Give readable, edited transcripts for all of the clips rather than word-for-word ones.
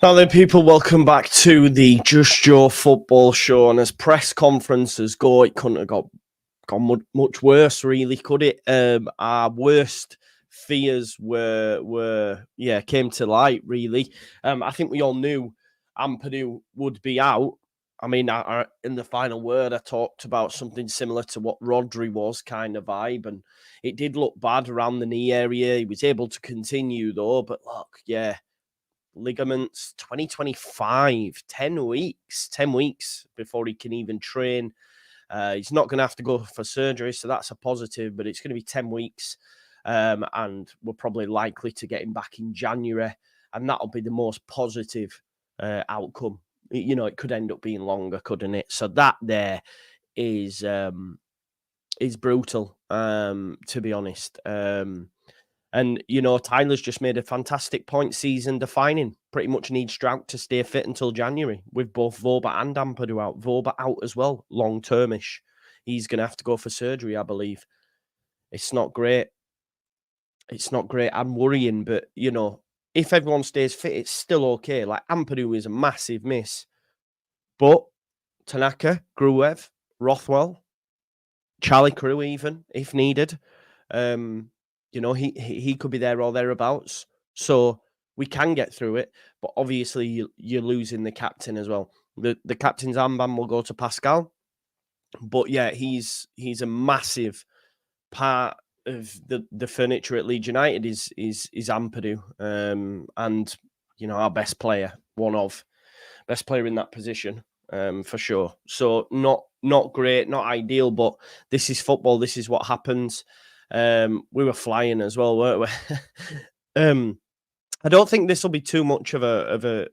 Now then, people, welcome back to the Just Joe football show. And as press conferences go, it couldn't have gone much worse, really, could it? Our worst fears came to light, really. I think we all knew Ampadu would be out. I mean, in the final word, I talked about something similar to what Rodri was, kind of vibe, and it did look bad around the knee area. He was able to continue, though, but look, yeah. Ligaments 2025, 10 weeks before he can even train. He's not going to have to go for surgery, so that's a positive, but it's going to be 10 weeks. And we're probably likely to get him back in January, and that'll be the most positive outcome. You know, it could end up being longer, couldn't it? So that there is brutal, to be honest. And, you know, Tyler's just made a fantastic point, season defining. Pretty much needs Stroud to stay fit until January, with both Voba and Ampadu out. Voba out as well, long-termish. He's going to have to go for surgery, I believe. It's not great. It's not great. I'm worrying, but, you know, if everyone stays fit, it's still okay. Like, Ampadu is a massive miss. But Tanaka, Gruev, Rothwell, Charlie Crew even, if needed. You know, he could be there or thereabouts. So we can get through it. But obviously, you're losing the captain as well. The captain's armband will go to Pascal. But yeah, he's a massive part of the furniture at Leeds United is Ampadu. And, you know, our best player, one of best player in that position, for sure. So not great, not ideal, but this is football. This is what happens. We were flying as well, weren't we? I don't think this will be too much of a.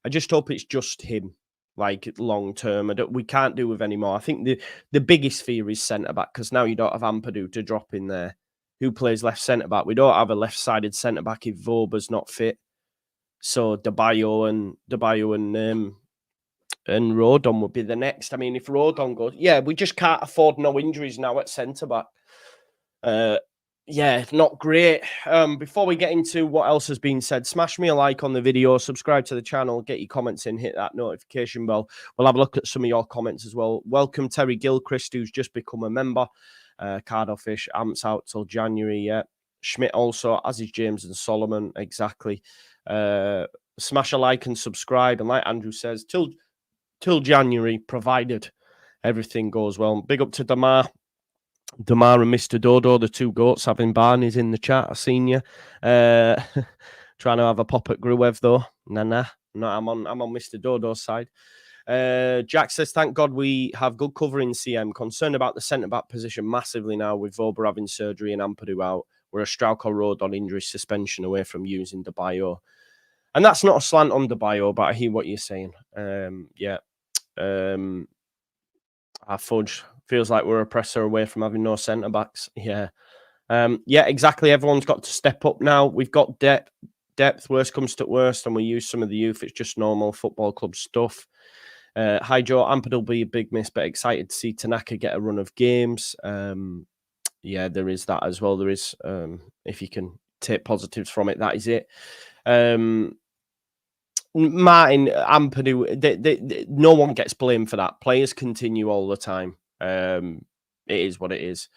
I just hope it's just him, like long term. We can't do with any more. I think the biggest fear is centre back, because now you don't have Ampadu to drop in there. Who plays left centre back? We don't have a left-sided centre back if Voba's not fit. So Debayo and Rodon would be the next. I mean, if Rodon goes, yeah, we just can't afford no injuries now at centre back. Yeah, not great. Before we get into what else has been said, smash me a like on the video, subscribe to the channel, get your comments in, hit that notification bell. We'll have a look at some of your comments as well. Welcome Terry Gilchrist, who's just become a member. Cardoffish, Amps out till January, yeah. Schmidt also, as is James and Solomon, exactly. Smash a like and subscribe, and like Andrew says, till January, provided everything goes well. Big up to Damar and Mr. Dodo, the two goats. Having Barney's in the chat. I've seen you. Trying to have a pop at Gruev though. Nah. No, I'm on Mr. Dodo's side. Jack says, thank God we have good cover in CM. Concerned about the centre-back position massively now, with Voba having surgery and Ampadu out. We're a Strauchel Road on injury suspension away from using Debayo. And that's not a slant on Debayo, but I hear what you're saying. Yeah. Our fudge feels like we're a presser away from having no centre backs. Yeah. Yeah, exactly. Everyone's got to step up now. We've got depth. Worst comes to worst, and we use some of the youth. It's just normal football club stuff. Hi, Joe. Ampadu will be a big miss, but excited to see Tanaka get a run of games. Yeah, there is that as well. There is, if you can take positives from it, that is it. Martin, Ampadu, no one gets blamed for that. Players continue all the time. It is what it is.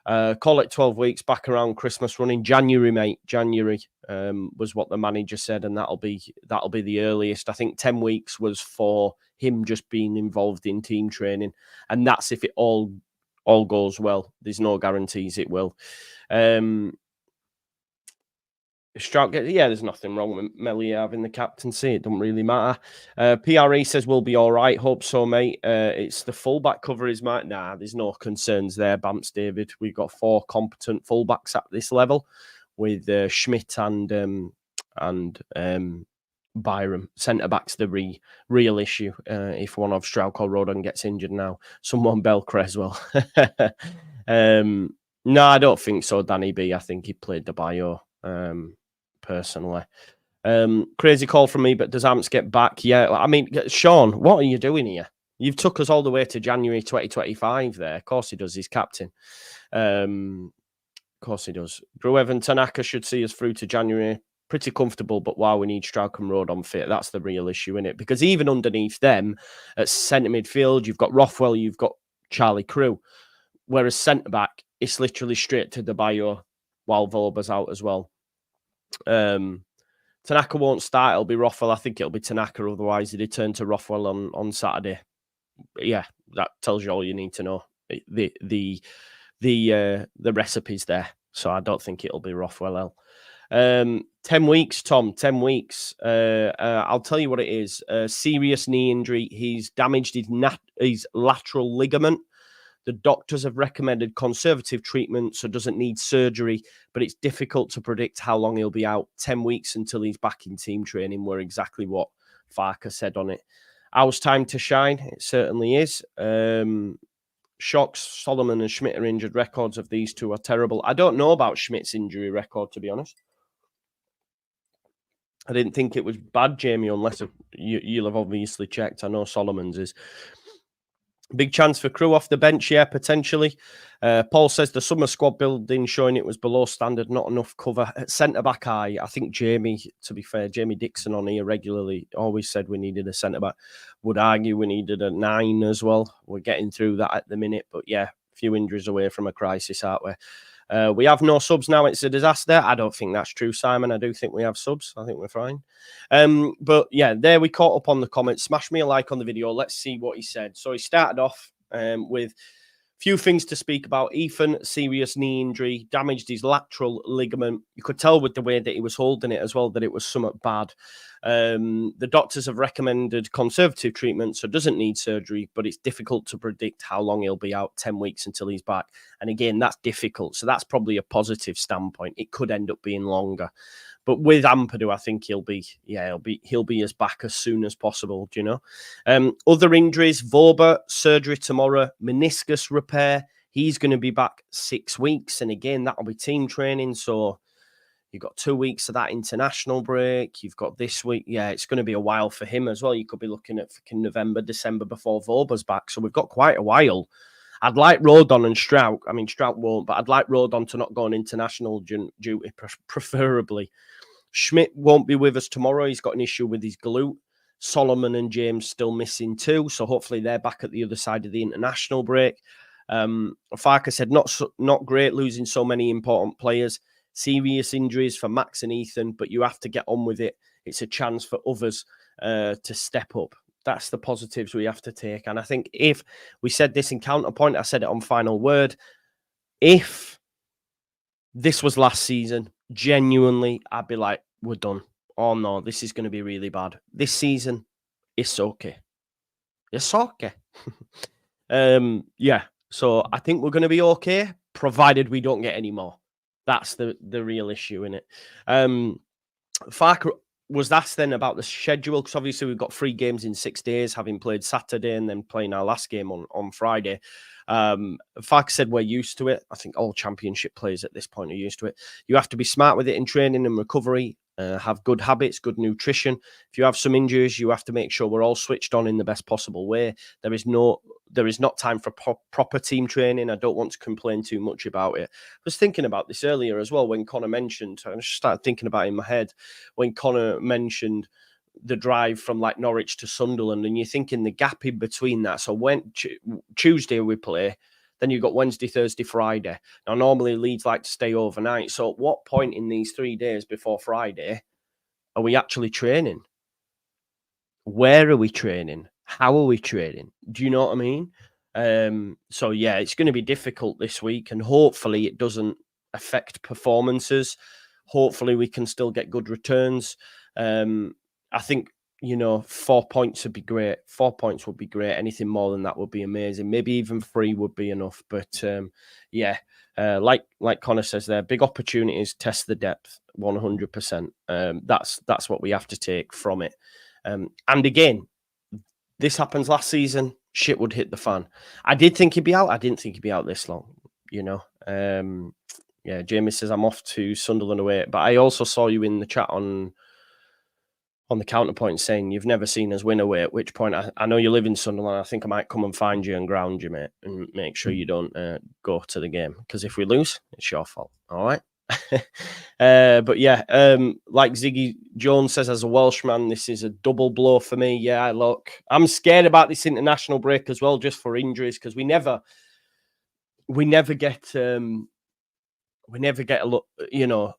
Call it 12 weeks, back around Christmas running. January, mate. January was what the manager said, and that'll be the earliest. I think 10 weeks was for him just being involved in team training, and that's if it all goes well. There's no guarantees it will. Yeah, there's nothing wrong with Melia having the captaincy. It doesn't really matter. PRE says we'll be all right. Hope so, mate. It's the fullback cover is my... Nah, there's no concerns there, Bamps David. We've got 4 competent fullbacks at this level with Schmidt and Byram. Centre-back's the real issue. If one of Strauch or Rodon gets injured now. Someone Bell Creswell. No, I don't think so, Danny B. I think he played Debayo. Personally, crazy call from me, but does Amps get back? Yeah, I mean, Sean, what are you doing here? You've took us all the way to January 2025 there. Of course he does, he's captain. Of course he does. Gruev and Tanaka should see us through to January. pretty comfortable. But wow, we need Strauch and Rodon fit. That's the real issue, isn't it? Because even underneath them at centre midfield, you've got Rothwell, you've got Charlie Crew. Whereas centre back, it's literally straight to the bio while Volba's out as well. Tanaka won't start. It'll be Rothwell. I think it'll be Tanaka. Otherwise, they turn to Rothwell on Saturday. Yeah, that tells you all you need to know. The recipe's there. So I don't think it'll be Rothwell. 10 weeks, Tom. 10 weeks. I'll tell you what it is. Serious knee injury. He's damaged his lateral ligament. The doctors have recommended conservative treatment, so doesn't need surgery, but it's difficult to predict how long he'll be out. 10 weeks until he's back in team training were exactly what Farke said on it. Ours time to shine. It certainly is. Shocks, Solomon and Schmidt are injured. Records of these two are terrible. I don't know about Schmidt's injury record, to be honest. I didn't think it was bad, Jamie, unless you'll have obviously checked. I know Solomon's is. Big chance for Crew off the bench, yeah, potentially. Paul says the summer squad building showing it was below standard, not enough cover. At centre-back, I think Jamie, to be fair, Jamie Dixon on here regularly always said we needed a centre-back. Would argue we needed a 9 as well. We're getting through that at the minute. But yeah, a few injuries away from a crisis, aren't we? We have no subs now. It's a disaster. I don't think that's true, Simon. I do think we have subs. I think we're fine. But yeah, there we caught up on the comments. Smash me a like on the video. Let's see what he said. So he started off with a few things to speak about. Ethan, serious knee injury, damaged his lateral ligament. You could tell with the way that he was holding it as well that it was somewhat bad. The doctors have recommended conservative treatment, so doesn't need surgery, but it's difficult to predict how long he'll be out. 10 weeks until he's back. And again, that's difficult. So that's probably a positive standpoint. It could end up being longer. But with Ampadu, I think he'll be as back as soon as possible, do you know? Other injuries, Vorba, surgery tomorrow, meniscus repair. He's going to be back 6 weeks. And again, that'll be team training. So you've got 2 weeks of that international break. You've got this week. Yeah, it's going to be a while for him as well. You could be looking at November, December before Vorba's back. So we've got quite a while. I'd like Rodon and Strauch. I mean, Strauch won't, but I'd like Rodon to not go on international duty, preferably. Schmidt won't be with us tomorrow. He's got an issue with his glute. Solomon and James still missing too. So hopefully they're back at the other side of the international break. Farke said not great losing so many important players. Serious injuries for Max and Ethan, but you have to get on with it. It's a chance for others to step up. That's the positives we have to take. And I think if we said this in Counterpoint, I said it on Final Word, if this was last season, genuinely, I'd be like, we're done. Oh no, this is going to be really bad. This season, it's okay. It's okay. Yeah, so I think we're going to be okay, provided we don't get any more. That's the real issue in it. Farke was asked then about the schedule, because obviously we've got 3 games in 6 days, having played Saturday and then playing our last game on Friday. Farke said we're used to it. I think all championship players at this point are used to it. You have to be smart with it in training and recovery, have good habits, good nutrition. If you have some injuries, you have to make sure we're all switched on in the best possible way. There is not time for proper team training. I don't want to complain too much about it. I was thinking about this earlier as well when Connor mentioned, I just started thinking about it in my head, when Connor mentioned the drive from like Norwich to Sunderland, and you're thinking the gap in between that. So when Tuesday we play, then you've got Wednesday, Thursday, Friday. Now, normally Leeds like to stay overnight. So at what point in these 3 days before Friday are we actually training? Where are we training? How are we training? Do you know what I mean? So, yeah, it's going to be difficult this week, and hopefully it doesn't affect performances. Hopefully we can still get good returns. I think, 4 points would be great. 4 points would be great. Anything more than that would be amazing. Maybe even 3 would be enough. But yeah, like Connor says there, big opportunities, test the depth 100%. That's what we have to take from it. And again, this happens last season, shit would hit the fan. I did think he'd be out. I didn't think he'd be out this long, Yeah, Jamie says, I'm off to Sunderland away. But I also saw you in the chat on the Counterpoint saying you've never seen us win away, at which point I know you live in Sunderland. I think I might come and find you and ground you, mate, and make sure you don't go to the game. Because if we lose, it's your fault. All right? But yeah, like Ziggy Jones says, as a Welshman, this is a double blow for me. Yeah, look, I'm scared about this international break as well, just for injuries, because we never get a look.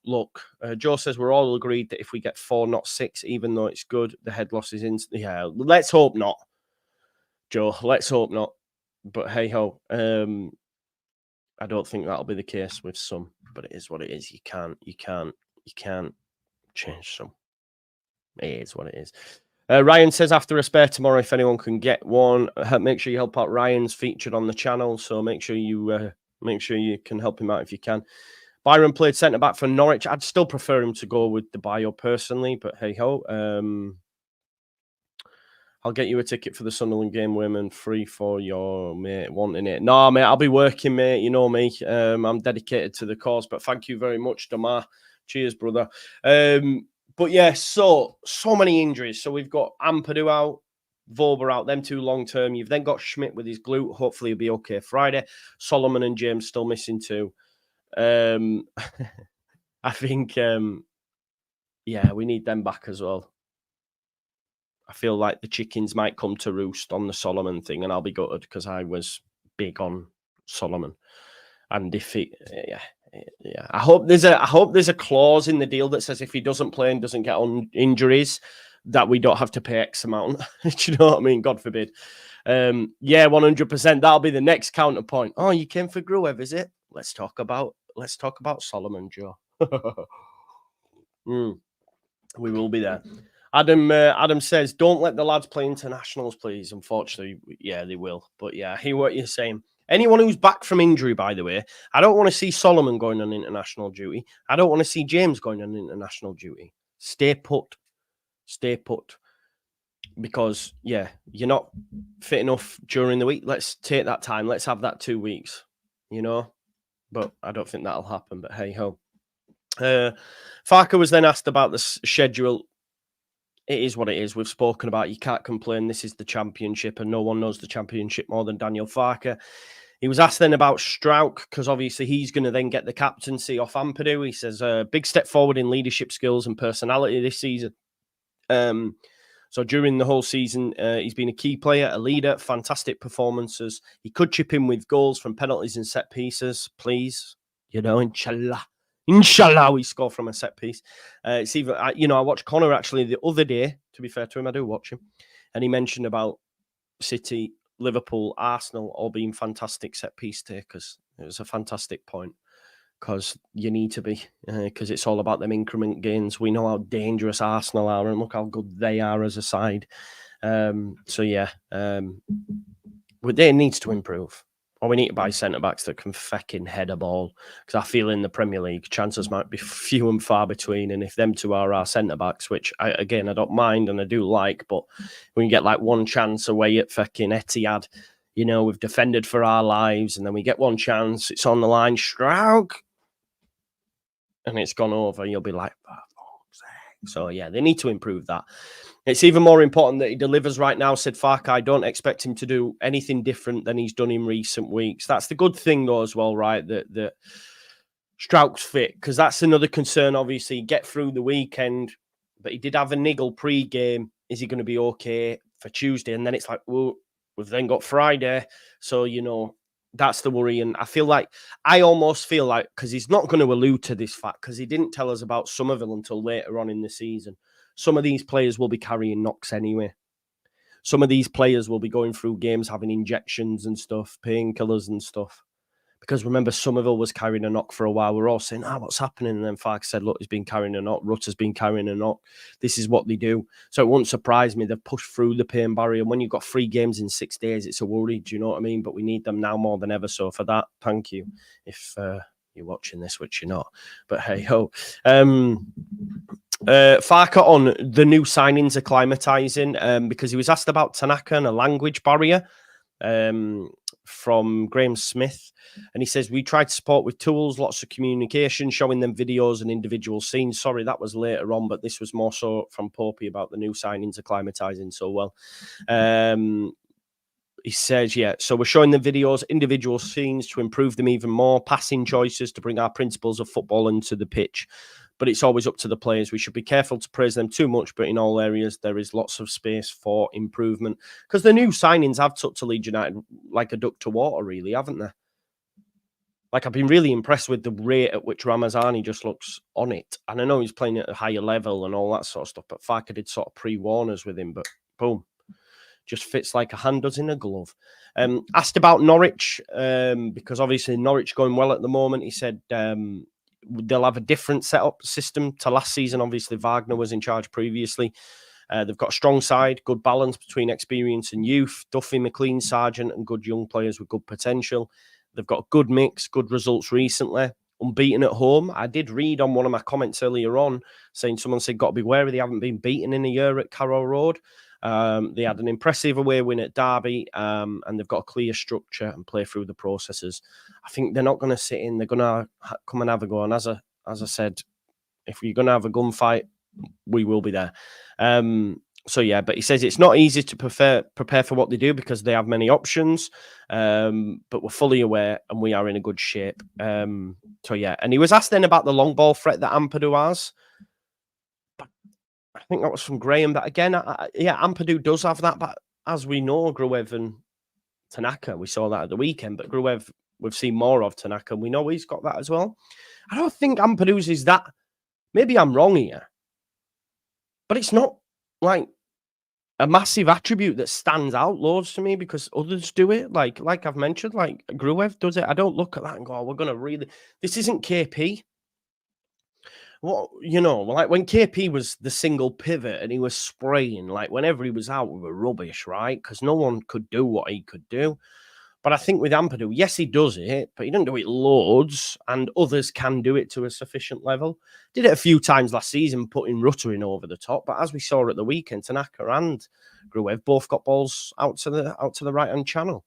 Look. Joe says we're all agreed that if we get 4, not 6, even though it's good, the head loss is in. Yeah, let's hope not, Joe. Let's hope not. But hey ho, I don't think that'll be the case with some. But it is what it is. You can't change some. It is what it is. Ryan says after a spare tomorrow, if anyone can get one, make sure you help out. Ryan's featured on the channel, so make sure you can help him out if you can. Byron played centre back for Norwich. I'd still prefer him to go with the bio personally, but hey ho. I'll get you a ticket for the Sunderland game, Women, free for your mate wanting it. No, mate, I'll be working, mate. You know me. I'm dedicated to the cause, but thank you very much, Damar. Cheers, brother. But yeah, so many injuries. So we've got Ampadu out, Volber out, them 2 long term. You've then got Schmidt with his glute. Hopefully he'll be okay Friday. Solomon and James still missing 2. I think, yeah, we need them back as well. I feel like the chickens might come to roost on the Solomon thing, and I'll be gutted because I was big on Solomon. And if he, yeah, I hope there's a clause in the deal that says if he doesn't play and doesn't get on injuries, that we don't have to pay X amount. Do you know what I mean? God forbid. Yeah, 100%. That'll be the next counterpoint. Oh, you came for Gruev, is it? Let's talk about Solomon, Joe. We will be there. Adam says, don't let the lads play internationals, please. Unfortunately, yeah, they will. But yeah, I hear what you're saying. Anyone who's back from injury, by the way, I don't want to see Solomon going on international duty. I don't want to see James going on international duty. Stay put. Stay put. Because, yeah, you're not fit enough during the week. Let's take that time. Let's have that 2 weeks, you know? But I don't think that'll happen. But hey ho. Farker was then asked about the schedule. It is what it is. We've spoken about. You can't complain. This is the championship, and no one knows the championship more than Daniel Farker. He was asked then about Strauch, because obviously he's going to then get the captaincy off Ampadu. He says a big step forward in leadership skills and personality this season. So during the whole season, he's been a key player, a leader, fantastic performances. He could chip in with goals from penalties and set pieces, please. You know, inshallah. Inshallah, we score from a set piece. It's even, I watched Connor actually the other day. To be fair to him, I do watch him, and he mentioned about City, Liverpool, Arsenal all being fantastic set piece takers. It was a fantastic point because you need to be, because it's all about them increment gains. We know how dangerous Arsenal are, and look how good they are as a side. So yeah, they needs to improve. Or we need to buy centre-backs that can fecking head a ball. Because I feel in the Premier League, chances might be few and far between. And if them 2 are our centre-backs, which, I don't mind and I do like, but when you get like one chance away at fecking Etihad, we've defended for our lives, and then we get one chance, it's on the line, Strauch, and it's gone over, you'll be like, oh, so yeah, they need to improve that. It's even more important that he delivers right now, said Farke. I don't expect him to do anything different than he's done in recent weeks. That's the good thing, though, as well, right? That Strauch's fit, because that's another concern, obviously. Get through the weekend, but he did have a niggle pre-game. Is he going to be okay for Tuesday? And then it's like, well, we've then got Friday. So, that's the worry. And I almost feel like, because he's not going to allude to this fact, because he didn't tell us about Somerville until later on in the season. Some of these players will be carrying knocks anyway. Some of these players will be going through games, having injections and stuff, painkillers and stuff. Because remember, Somerville was carrying a knock for a while. We're all saying, what's happening? And then Farke said, look, he's been carrying a knock. Rutt has been carrying a knock. This is what they do. So it won't surprise me. They've pushed through the pain barrier. And when you've got 3 games in 6 days, it's a worry. Do you know what I mean? But we need them now more than ever. So for that, thank you. If you're watching this, which you're not. But hey ho. Farke on the new signings acclimatising, because he was asked about Tanaka and a language barrier from Graham Smith, and he says we tried to support with tools, lots of communication, showing them videos and individual scenes. Sorry, that was later on, but this was more so from Popey about the new signings acclimatising so well. he says, yeah, so we're showing the videos, individual scenes to improve them even more, passing choices to bring our principles of football into the pitch. But it's always up to the players. We should be careful to praise them too much, but in all areas, there is lots of space for improvement. Because the new signings have took to Leeds United like a duck to water, really, haven't they? Like, I've been really impressed with the rate at which Ramazani just looks on it. And I know he's playing at a higher level and all that sort of stuff, but Farke did sort of pre-warn us with him, but boom. Just fits like a hand does in a glove. Asked about Norwich, because obviously Norwich going well at the moment. He said they'll have a different setup system to last season. Obviously, Wagner was in charge previously. They've got a strong side, good balance between experience and youth. Duffy, McLean, Sargent, and good young players with good potential. They've got a good mix, good results recently. Unbeaten at home. I did read on one of my comments earlier on saying someone said, got to be wary they haven't been beaten in a year at Carrow Road. They had an impressive away win at Derby, and they've got a clear structure and play through the processes. I think they're not going to sit in. They're going to come and have a go. And as I said, if you're going to have a gunfight, we will be there. So, yeah, but he says it's not easy to prepare for what they do because they have many options, but we're fully aware and we are in a good shape. So, yeah, and he was asked then about the long ball threat that Ampadu has. I think that was from Graham. That again, yeah, Ampadu does have that, but as we know, Gruev and Tanaka, we saw that at the weekend. But Gruev, we've seen more of Tanaka, and we know he's got that as well. I don't think Ampadu's is that. Maybe I'm wrong here, but it's not like a massive attribute that stands out loads to me because others do it. Like I've mentioned, like Gruev does it. I don't look at that and go, oh, we're going to really. This isn't KP. What, you know, like when KP was the single pivot and he was spraying, like whenever he was out, we were rubbish, right? Because no one could do what he could do. But I think with Ampadu, yes, he does it, but he doesn't do it loads, and others can do it to a sufficient level. Did it a few times last season, putting Rutter in over the top. But as we saw at the weekend, Tanaka and Gruev both got balls out to the right hand channel.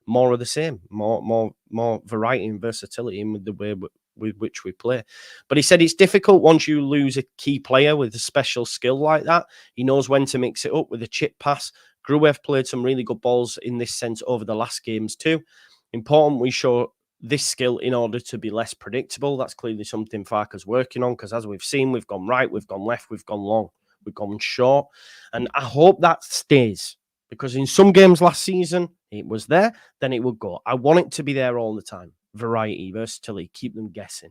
More of the same, more variety and versatility in with the way with which we play. But he said it's difficult once you lose a key player with a special skill like that. He knows when to mix it up with a chip pass. Gruev played some really good balls in this sense over the last games too. Important we show this skill in order to be less predictable. That's clearly something Farke's working on because as we've seen, we've gone right, we've gone left, we've gone long, we've gone short. And I hope that stays because in some games last season, it was there, then it would go. I want it to be there all the time. Variety, versatility, keep them guessing.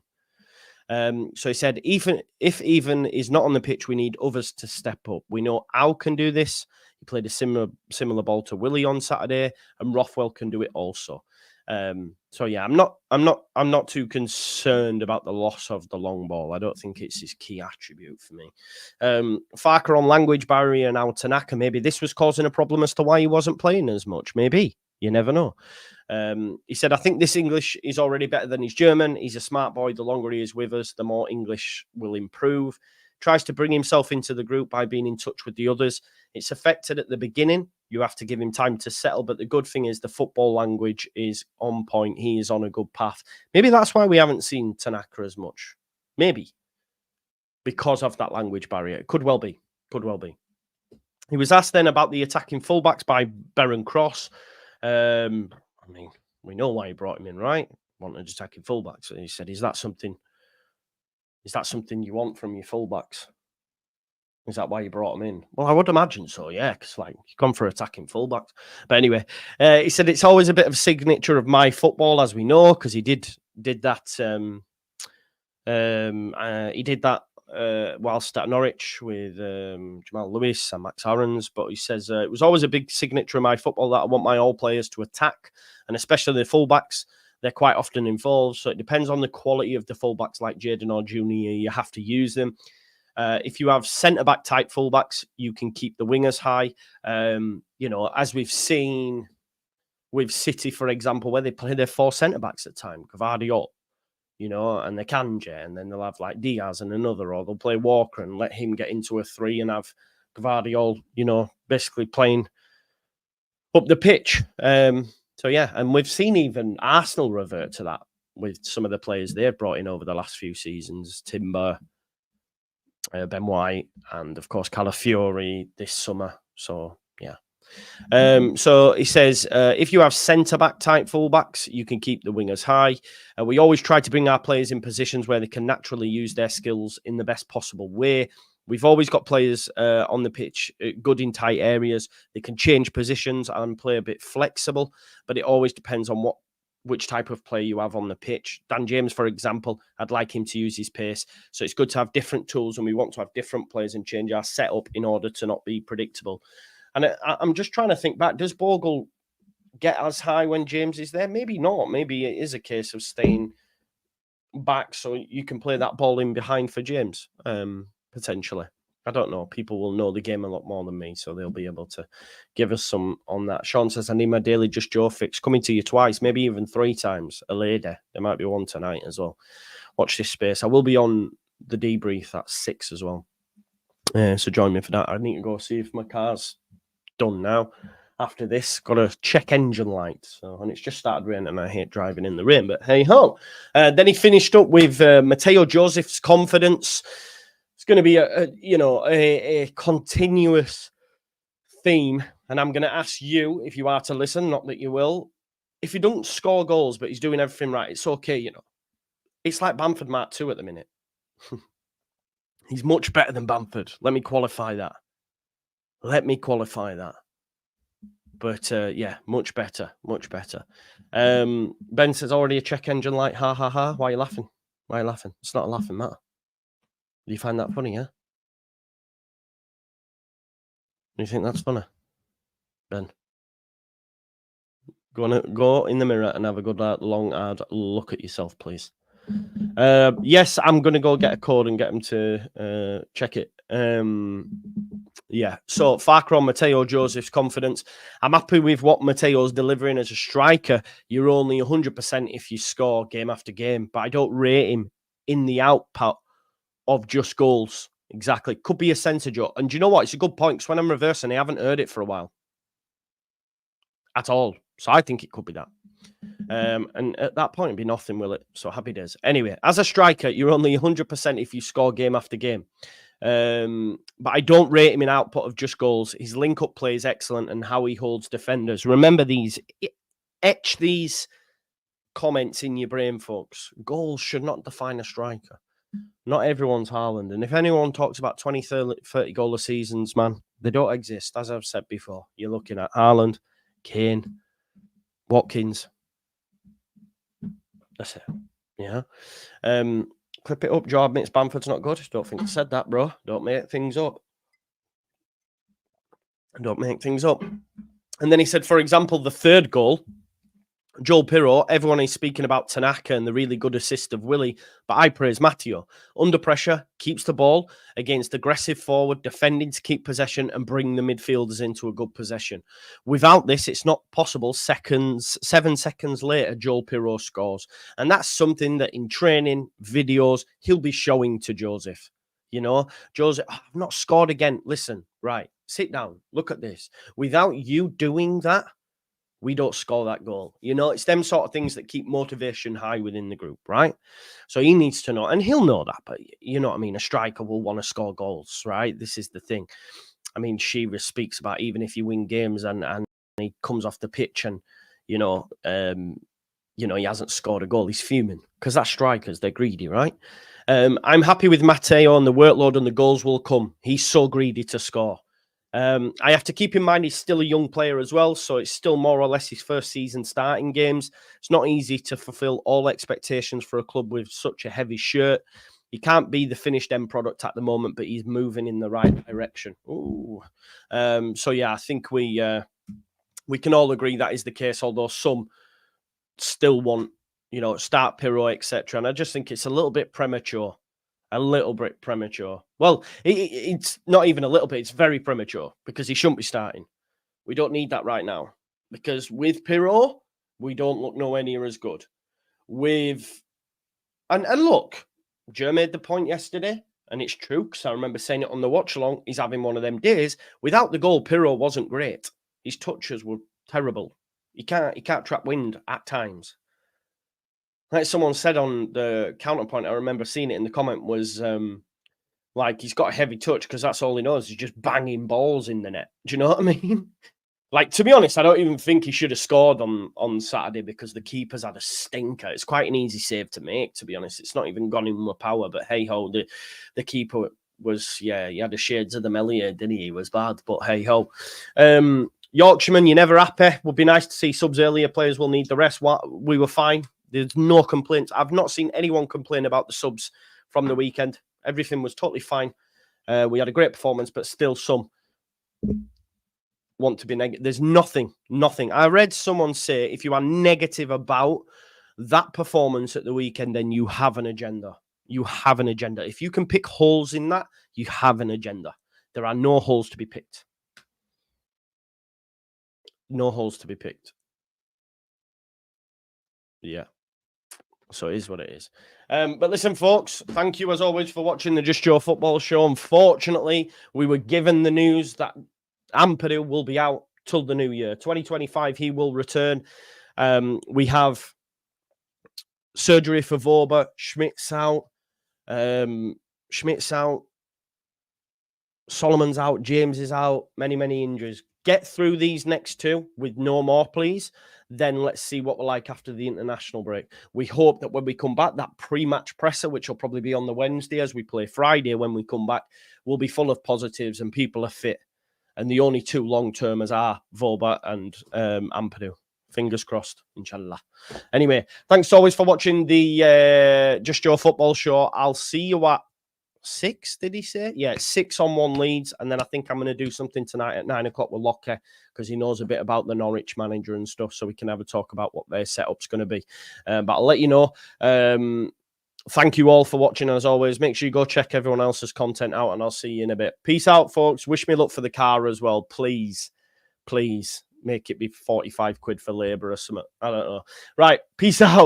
So he said, even if is not on the pitch, we need others to step up. We know Al can do this. He played a similar ball to Willie on Saturday, and Rothwell can do it also. So yeah, I'm not too concerned about the loss of the long ball. I don't think it's his key attribute for me. Farke on language barrier and now Tanaka. Maybe this was causing a problem as to why he wasn't playing as much. Maybe. You never know. He said, I think this English is already better than his German. He's a smart boy. The longer he is with us, the more English will improve. Tries to bring himself into the group by being in touch with the others. It's affected at the beginning. You have to give him time to settle. But the good thing is the football language is on point. He is on a good path. Maybe that's why we haven't seen Tanaka as much. Maybe. Because of that language barrier. It could well be. Could well be. He was asked then about the attacking fullbacks by Baron Cross. I mean, we know why he brought him in, right? Wanted attacking fullbacks. And he said, is that something you want from your fullbacks? Is that why you brought him in? Well, I would imagine so, yeah, because like you've gone for attacking fullbacks. But anyway, he said it's always a bit of a signature of my football, as we know, because he did that. He did that whilst at Norwich with Jamal Lewis and Max Aarons. But he says it was always a big signature of my football that I want my all players to attack, and especially the fullbacks. They're quite often involved, so it depends on the quality of the fullbacks like Jadon or Junior. You have to use them. If you have centre-back type fullbacks, you can keep the wingers high. You know, as we've seen with City, for example, where they play their 4 centre-backs at time, Gvardiol, you know, and they Kanje, and then they'll have like Diaz and another, or they'll play Walker and let him get into a 3 and have Gvardiol, you know, basically playing up the pitch. So, yeah, and we've seen even Arsenal revert to that with some of the players they've brought in over the last few seasons, Timber, Ben White, and of course Calafiori this summer. So yeah, So he says, if you have centre-back type fullbacks, you can keep the wingers high. We always try to bring our players in positions where they can naturally use their skills in the best possible way. We've always got players on the pitch, good in tight areas. They can change positions and play a bit flexible, but it always depends on which type of player you have on the pitch. Dan James, for example, I'd like him to use his pace. So it's good to have different tools, and we want to have different players and change our setup in order to not be predictable. And I'm just trying to think back. Does Bogle get as high when James is there? Maybe not. Maybe it is a case of staying back so you can play that ball in behind for James, potentially. I don't know. People will know the game a lot more than me, so they'll be able to give us some on that. Sean says, I need my daily Just Joe fix. Coming to you twice, maybe even 3 times a lady. There might be one tonight as well. Watch this space. I will be on the debrief at 6 as well. So join me for that. I need to go see if my car's done now. After this, got a check engine light. So, and it's just started raining, and I hate driving in the rain, but hey ho. Then he finished up with Mateo Joseph's confidence. It's going to be a continuous theme, and I'm going to ask you, if you are to listen, not that you will, if he don't score goals, but he's doing everything right, it's okay, It's like Bamford Mark 2 at the minute. He's much better than Bamford. Let me qualify that. But yeah, much better. Ben says, already a check engine light. Ha ha ha. Why are you laughing? It's not a laughing matter. Do you find that funny, yeah? Do you think that's funny, Ben? Go in the mirror and have a good, long, hard look at yourself, please. Yes, I'm going to go get a code and get them to check it. Yeah, so Farker on Mateo Joseph's confidence. I'm happy with what Mateo's delivering as a striker. You're only 100% if you score game after game, but I don't rate him in the output of just goals. Exactly. Could be a centre, Joe. And do you know what? It's a good point, because when I'm reversing, I haven't heard it for a while at all. So I think it could be that. And at that point, it'd be nothing, will it? So happy days. Anyway, as a striker, you're only 100% if you score game after game. But I don't rate him in output of just goals. His link-up play is excellent, and how he holds defenders. Remember these. Etch these comments in your brain, folks. Goals should not define a striker. Not everyone's Haaland. And if anyone talks about 20, 30 goal seasons, man, they don't exist. As I've said before, you're looking at Haaland, Kane, Watkins. That's it. Yeah. Clip it up, Joe admits Bamford's not good. Don't think I said that, bro. Don't make things up. And then he said, for example, the third goal, Joel Pirro, everyone is speaking about Tanaka and the really good assist of Willie, but I praise Matteo. Under pressure, keeps the ball against aggressive forward, defending to keep possession and bring the midfielders into a good possession. Without this, it's not possible. 7 seconds later, Joel Pirro scores. And that's something that in training, videos, he'll be showing to Joseph. Joseph, I've not scored again. Listen, right, sit down, look at this. Without you doing that, we don't score that goal. It's them sort of things that keep motivation high within the group, right? So he needs to know, and he'll know that, but you know what I mean? A striker will want to score goals, right? This is the thing. I mean, Shearer speaks about even if you win games and he comes off the pitch and, he hasn't scored a goal, he's fuming, because that's strikers, they're greedy, right? I'm happy with Matteo, and the workload and the goals will come. He's so greedy to score. I have to keep in mind he's still a young player as well, so it's still more or less his first season starting games. It's not easy to fulfill all expectations for a club with such a heavy shirt. He can't be the finished end product at the moment, but he's moving in the right direction. Ooh. So yeah, I think we can all agree that is the case, although some still want, start Pirro, etc. And I just think it's a little bit premature. Well, it's not even a little bit. It's very premature, because he shouldn't be starting. We don't need that right now, because with Pirro, we don't look nowhere near as good. And look, Joe made the point yesterday, and it's true, because I remember saying it on the watch along. He's having one of them days. Without the goal, Pirro wasn't great. His touches were terrible. He can't trap wind at times. Like someone said on the counterpoint, I remember seeing it in the comment, was like he's got a heavy touch because that's all he knows. He's just banging balls in the net. Do you know what I mean? Like, to be honest, I don't even think he should have scored on Saturday because the keeper's had a stinker. It's quite an easy save to make, to be honest. It's not even gone in with power, but hey-ho, the keeper was, yeah, he had the shades of the Melier, didn't he? He was bad, but hey-ho. Yorkshireman, you're never happy. Would be nice to see subs earlier. Players will need the rest. We were fine. There's no complaints. I've not seen anyone complain about the subs from the weekend. Everything was totally fine. We had a great performance, but still some want to be negative. There's nothing. I read someone say if you are negative about that performance at the weekend, then you have an agenda. You have an agenda. If you can pick holes in that, you have an agenda. There are no holes to be picked. No holes to be picked. Yeah. So it is what it is. But listen, folks, thank you as always for watching the Just Joe Football Show. Unfortunately, we were given the news that Ampadu will be out till the new year. 2025, he will return. We have surgery for Vorba. Schmidt's out. Solomon's out. James is out. Many injuries. Get through these next two with no more, please. Then let's see what we're like after the international break. We hope that when we come back, that pre-match presser, which will probably be on the Wednesday as we play Friday when we come back, will be full of positives and people are fit. And the only two long-termers are Vorba and Ampadu. Fingers crossed, inshallah. Anyway, thanks always for watching the Just Joe Football Show. I'll see you at 6, did he say? Yeah, 6 on 1 Leeds. And then I think I'm going to do something tonight at 9 o'clock with Locke because he knows a bit about the Norwich manager and stuff, so we can have a talk about what their setup's going to be. But I'll let you know. Thank you all for watching, as always. Make sure you go check everyone else's content out, and I'll see you in a bit. Peace out, folks. Wish me luck for the car as well. Please, please make it be 45 quid for labour or something. I don't know. Right, peace out.